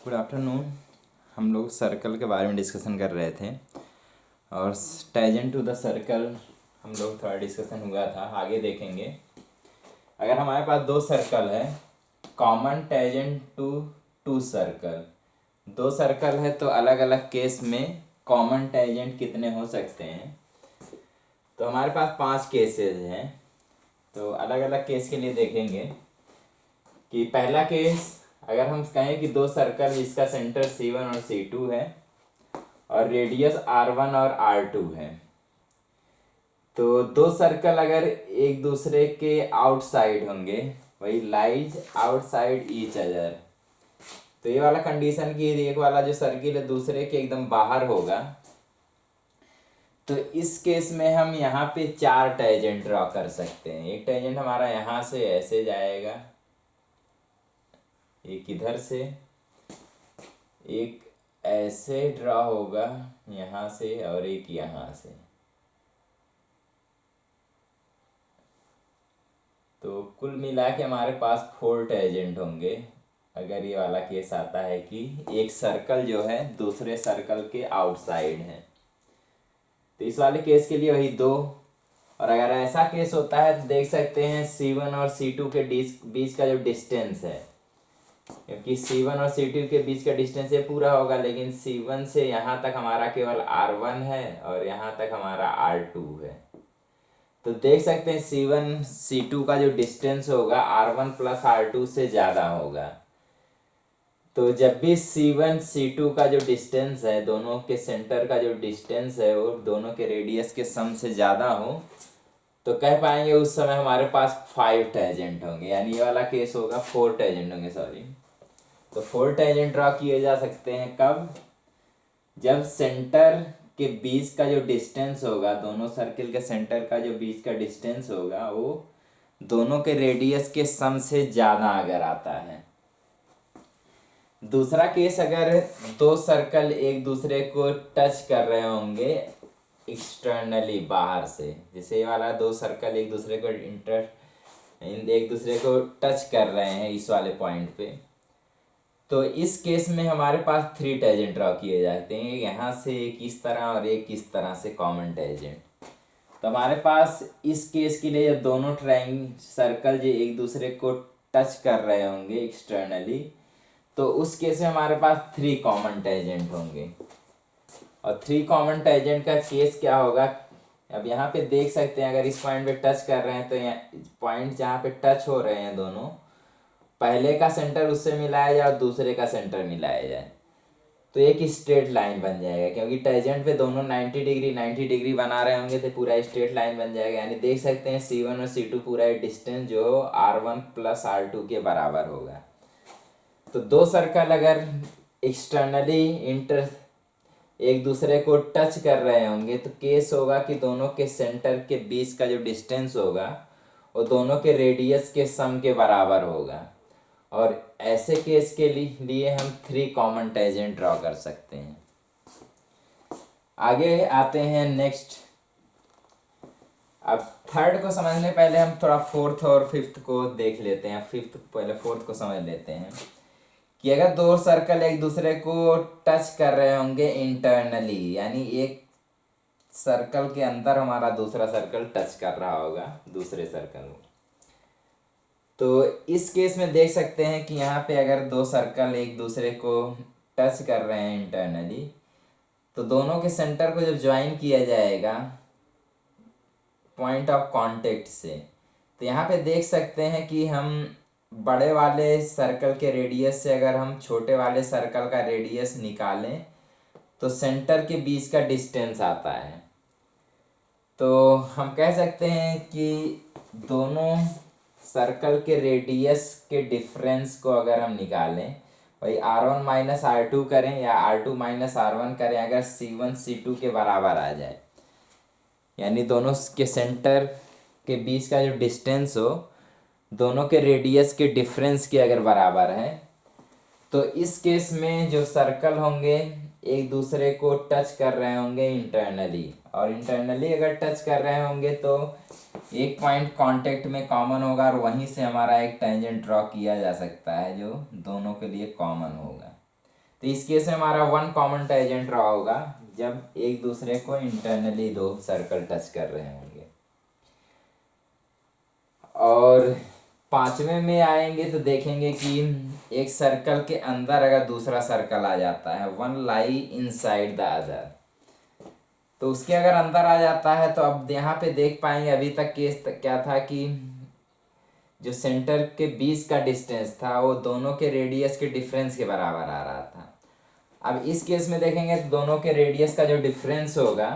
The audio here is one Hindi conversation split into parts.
Good afternoon. हम लोग सर्कल के बारे में डिस्कशन कर रहे थे और टैजेंट टू द सर्कल हम लोग थोड़ा डिस्कशन हुआ था, आगे देखेंगे। अगर हमारे पास दो सर्कल है, कॉमन टैजेंट टू टू सर्कल, दो सर्कल है तो अलग अलग केस में कॉमन टैजेंट कितने हो सकते हैं। तो हमारे पास 5 केसेस हैं, तो अलग अलग केस के लिए देखेंगे कि पहला केस, अगर हम कहें कि दो सर्कल जिसका सेंटर C1 और C2 है और रेडियस R1 और R2 है, तो दो सर्कल अगर एक दूसरे के आउटसाइड होंगे, वही लाइज आउटसाइड ईच अदर, तो ये वाला कंडीशन की एक वाला जो सर्किल है दूसरे के एकदम बाहर होगा, तो इस केस में हम यहाँ पे 4 टैजेंट ड्रॉ कर सकते हैं। एक टैजेंट हमारा यहाँ से ऐसे जाएगा, एक इधर से, एक ऐसे ड्रॉ होगा यहाँ से और एक यहाँ से। तो कुल मिला के हमारे पास 4 टैजेंट होंगे अगर ये वाला केस आता है कि एक सर्कल जो है दूसरे सर्कल के आउटसाइड है। तो इस वाले केस के लिए वही 2। और अगर ऐसा केस होता है तो देख सकते हैं C1 और C2 के बीच का जो डिस्टेंस है, क्योंकि C1 और C2 के बीच का डिस्टेंस ये पूरा होगा, लेकिन C1 से यहाँ तक हमारा केवल R1 है और यहाँ तक हमारा R2 है। तो देख सकते हैं C1 C2 का जो डिस्टेंस होगा R1 प्लस R2 से ज़्यादा होगा। तो जब भी C1 C2 का जो डिस्टेंस है, दोनों के सेंटर का जो डिस्टेंस है वो दोनों के रेडियस के सम से ज़्यादा हो, तो कह पाएंगे उस समय हमारे पास 5 टैजेंट होंगे, यानी ये वाला केस होगा 4 टैजेंट होंगे, सॉरी। तो 4 टैजेंट ड्रॉ किए जा सकते हैं कब? जब सेंटर के बीच का जो डिस्टेंस होगा, दोनों सर्किल के सेंटर का जो बीच का डिस्टेंस होगा वो दोनों के रेडियस के सम से ज़्यादा अगर आता है। दूसरा केस, अगर दो सर्कल एक दूसरे को टच कर रहे होंगे एक्सटर्नली, बाहर से, जैसे ये वाला दो सर्कल एक दूसरे को टच कर रहे हैं इस वाले पॉइंट पे, तो इस केस में हमारे पास 3 टैजेंट ड्रॉ किए जाते हैं, यहाँ से एक इस तरह और एक इस तरह से कॉमन टैजेंट। तो हमारे पास इस केस के लिए जब दोनों सर्कल जो एक दूसरे को टच कर रहे होंगे एक्सटर्नली, तो उस केस में हमारे पास 3 कॉमन टैजेंट होंगे। और 3 कॉमन टैजेंट का केस क्या होगा? अब यहाँ पे देख सकते हैं, अगर इस पॉइंट पे टच कर रहे हैं तो यहाँ पॉइंट जहाँ पे टच हो रहे हैं दोनों, पहले का सेंटर उससे मिलाया जाए और दूसरे का सेंटर मिलाया जाए, तो एक स्ट्रेट लाइन बन जाएगा, क्योंकि टैजेंट पे दोनों 90 डिग्री बना रहे होंगे तो पूरा स्ट्रेट लाइन बन जाएगा। यानी देख सकते हैं C1 और C2 पूरा डिस्टेंस जो R1 प्लस R2 के बराबर होगा। तो दो सर्कल अगर एक्सटर्नली एक दूसरे को टच कर रहे होंगे तो केस होगा कि दोनों के सेंटर के बीच का जो डिस्टेंस होगा वो दोनों के रेडियस के सम के बराबर होगा। और ऐसे केस के लिए हम 3 कॉमन टैजेंट ड्रॉ कर सकते हैं। आगे आते हैं नेक्स्ट। अब थर्ड को समझने पहले हम थोड़ा फोर्थ और फिफ्थ को देख लेते हैं। पहले फोर्थ को समझ लेते हैं कि अगर दो सर्कल एक दूसरे को टच कर रहे होंगे इंटरनली, यानी एक सर्कल के अंदर हमारा दूसरा सर्कल टच कर रहा होगा दूसरे सर्कल को, तो इस केस में देख सकते हैं कि यहाँ पे अगर दो सर्कल एक दूसरे को टच कर रहे हैं इंटरनली, तो दोनों के सेंटर को जब ज्वाइन किया जाएगा पॉइंट ऑफ कांटेक्ट से, तो यहाँ पे देख सकते हैं कि हम बड़े वाले सर्कल के रेडियस से अगर हम छोटे वाले सर्कल का रेडियस निकालें तो सेंटर के बीच का डिस्टेंस आता है। तो हम कह सकते हैं कि दोनों सर्कल के रेडियस के डिफरेंस को अगर हम निकालें, भाई R1 माइनस R2 करें या R2 माइनस R1 करें, अगर C1 C2 के बराबर आ जाए, यानी दोनों के सेंटर के बीच का जो डिस्टेंस हो दोनों के रेडियस के डिफरेंस के अगर बराबर है, तो इस केस में जो सर्कल होंगे एक दूसरे को टच कर रहे होंगे इंटरनली, और इंटरनली अगर टच कर रहे होंगे तो एक पॉइंट कांटेक्ट में कॉमन होगा और वहीं से हमारा एक टेंजेंट ड्रॉ किया जा सकता है जो दोनों के लिए कॉमन होगा। तो इस केस में हमारा वन कॉमन टेंजेंट रहा होगा जब एक दूसरे को इंटरनली दो सर्कल टच कर रहे होंगे। और पांचवें में आएंगे तो देखेंगे कि एक सर्कल के अंदर अगर दूसरा सर्कल आ जाता है, one lie inside the other, तो उसके अगर अंदर आ जाता है तो अब यहाँ पे देख पाएंगे अभी तक केस क्या था कि जो सेंटर के बीच का डिस्टेंस था वो दोनों के रेडियस के डिफरेंस के बराबर आ रहा था। अब इस केस में देखेंगे तो दोनों के रेडियस का जो डिफरेंस होगा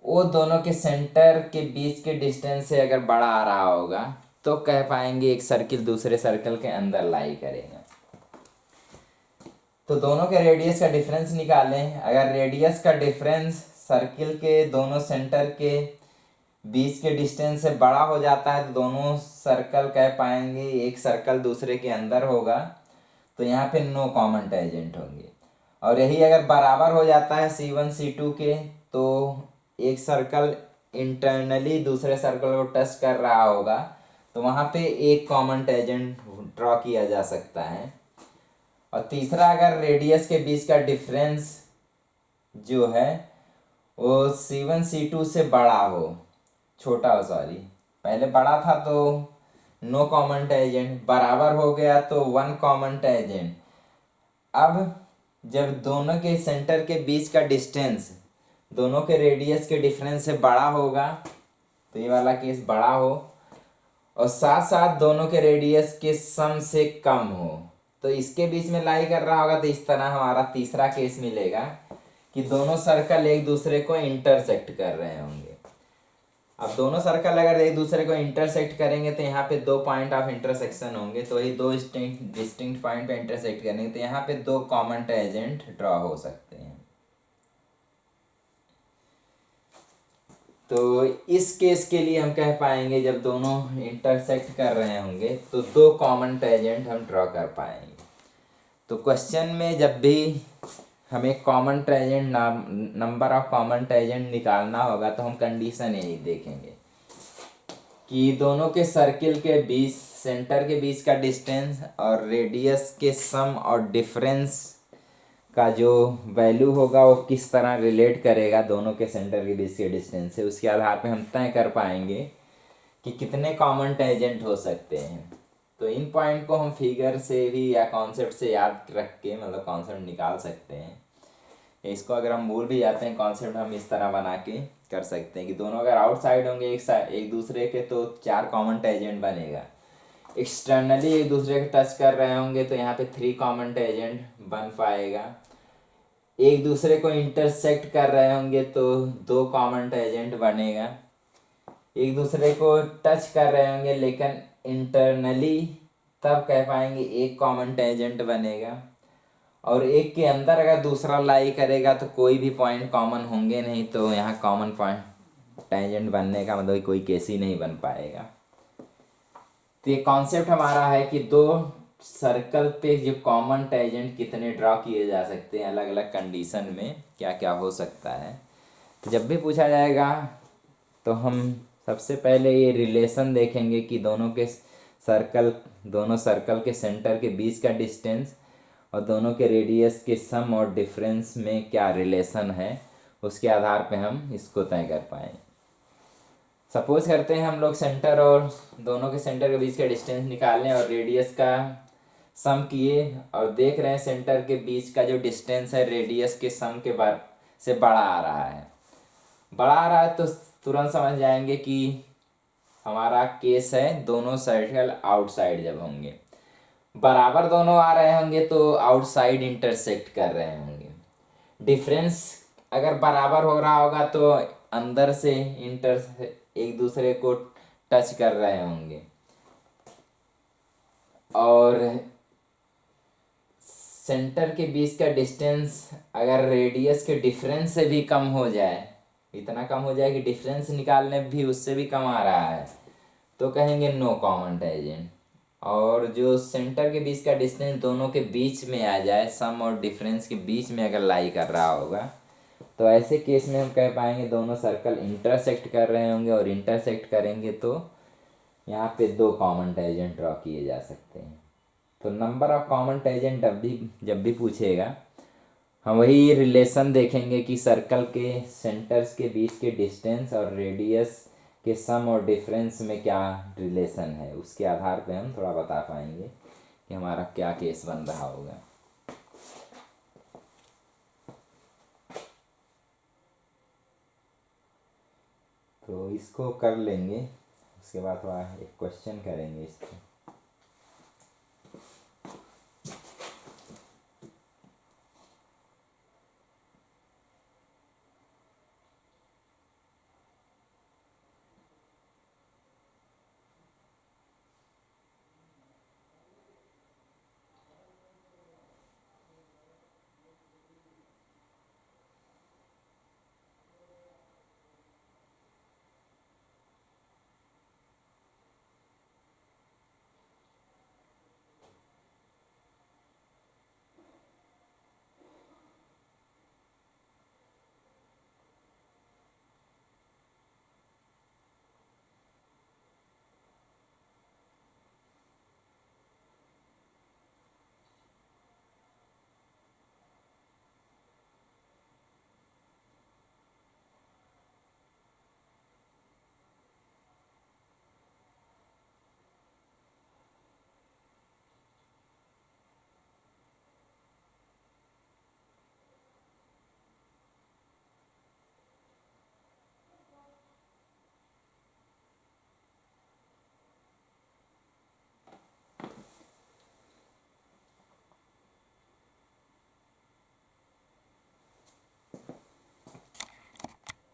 वो दोनों के सेंटर के बीच के डिस्टेंस से अगर बड़ा आ रहा होगा तो कह पाएंगे एक सर्किल दूसरे सर्कल के अंदर लाई करेगा। तो दोनों के रेडियस का डिफरेंस निकालें। अगर रेडियस का डिफरेंस सर्किल के दोनों सेंटर के बीच के डिस्टेंस से बड़ा हो जाता है तो दोनों सर्कल कह पाएंगे एक सर्कल दूसरे के अंदर होगा, तो यहाँ पे नो कॉमन टेंजेंट होंगे। और यही अगर बराबर हो जाता है C1 C2 के तो एक सर्कल इंटरनली दूसरे सर्कल को टच कर रहा होगा, तो वहाँ पे एक कॉमन टेंजेंट ड्रॉ किया जा सकता है। और तीसरा, अगर रेडियस के बीच का डिफरेंस जो है वो C1 C2 से बड़ा हो, छोटा हो सॉरी, पहले बड़ा था तो नो कॉमन टेंजेंट, बराबर हो गया तो वन कॉमन टेंजेंट। अब जब दोनों के सेंटर के बीच का डिस्टेंस दोनों के रेडियस के डिफरेंस से बड़ा होगा, तो ये वाला केस बड़ा हो, और साथ साथ दोनों के रेडियस के सम से कम हो, तो इसके बीच में लाई कर रहा होगा। तो इस तरह हमारा तीसरा केस मिलेगा कि दोनों सर्कल एक दूसरे को इंटरसेक्ट कर रहे होंगे। अब दोनों सर्कल अगर एक दूसरे को इंटरसेक्ट करेंगे तो यहाँ पे दो पॉइंट ऑफ इंटरसेक्शन होंगे, तो वही दो डिस्टिंक्ट पॉइंट पे इंटरसेक्ट करेंगे तो यहाँ पे दो कॉमन टेंजेंट ड्रॉ हो सकते हैं। तो इस केस के लिए हम कह पाएंगे जब दोनों इंटरसेक्ट कर रहे होंगे तो दो कॉमन टेंजेंट हम ड्रॉ कर पाएंगे। तो क्वेश्चन में जब भी हमें common tangent number of common tangent निकालना होगा तो हम कंडीशन यही देखेंगे कि दोनों के सर्किल के बीच सेंटर के बीच का डिस्टेंस और रेडियस के सम और डिफरेंस का जो वैल्यू होगा वो किस तरह रिलेट करेगा दोनों के सेंटर के बीच के डिस्टेंस से। उसके आधार पे हम तय कर पाएंगे कि कितने कॉमन टेंजेंट हो सकते हैं। तो इन पॉइंट को हम फिगर से भी या कॉन्सेप्ट से याद रख के मतलब कॉन्सेप्ट निकाल सकते हैं। इसको अगर हम भूल भी जाते हैं कॉन्सेप्ट हम इस तरह बना के कर सकते हैं कि दोनों अगर आउटसाइड होंगे एक दूसरे के तो चार कॉमन टेंजेंट बनेगा। एक्सटर्नली एक दूसरे के टच कर रहे होंगे तो यहाँ पे थ्री कॉमन टेंजेंट बन पाएगा। एक दूसरे को इंटरसेक्ट कर रहे होंगे तो दो कॉमन टेंजेंट बनेगा। एक दूसरे को टच कर रहे होंगे लेकिन इंटरनली तब कह पाएंगे एक कॉमन टेंजेंट बनेगा। और एक के अंदर अगर दूसरा लाई करेगा तो कोई भी पॉइंट कॉमन होंगे नहीं, तो यहाँ कॉमन पॉइंट टेंजेंट बनने का मतलब कोई केस ही नहीं बन पाएगा। तो ये कॉन्सेप्ट हमारा है कि दो सर्कल पे जो कॉमन टेंजेंट कितने ड्रॉ किए जा सकते हैं, अलग अलग कंडीशन में क्या क्या हो सकता है। तो जब भी पूछा जाएगा तो हम सबसे पहले ये रिलेशन देखेंगे कि दोनों सर्कल के सेंटर के बीच का डिस्टेंस और दोनों के रेडियस के सम और डिफरेंस में क्या रिलेशन है, उसके आधार पे हम इसको तय कर पाएंगे। सपोज करते हैं हम लोग सेंटर और दोनों के सेंटर के बीच का डिस्टेंस निकालें और रेडियस का सम किए और देख रहे हैं सेंटर के बीच का जो डिस्टेंस है रेडियस के सम के बार से बड़ा आ रहा है तो तुरंत समझ जाएंगे कि हमारा केस है दोनों सर्कल आउटसाइड जब होंगे। बराबर दोनों आ रहे होंगे तो आउटसाइड इंटरसेक्ट कर रहे होंगे। डिफरेंस अगर बराबर हो रहा होगा तो अंदर से एक दूसरे को टच कर रहे होंगे। और सेंटर के बीच का डिस्टेंस अगर रेडियस के डिफरेंस से भी कम हो जाए, इतना कम हो जाए कि डिफरेंस निकालने भी उससे भी कम आ रहा है, तो कहेंगे नो कॉमन टेंजेंट। और जो सेंटर के बीच का डिस्टेंस दोनों के बीच में आ जाए, सम और डिफरेंस के बीच में अगर लाई कर रहा होगा, तो ऐसे केस में हम कह पाएंगे दोनों सर्कल इंटरसेक्ट कर रहे होंगे। और इंटरसेक्ट करेंगे तो यहाँ पे दो कॉमन टेंजेंट ड्रॉ किए जा सकते हैं। तो नंबर ऑफ कॉमन टेंजेंट जब भी पूछेगा हम वही रिलेशन देखेंगे कि सर्कल के सेंटर्स के बीच के डिस्टेंस और रेडियस के सम और डिफरेंस में क्या रिलेशन है, उसके आधार पे हम थोड़ा बता पाएंगे कि हमारा क्या केस बन रहा होगा। तो इसको कर लेंगे, उसके बाद थोड़ा एक क्वेश्चन करेंगे इस पर।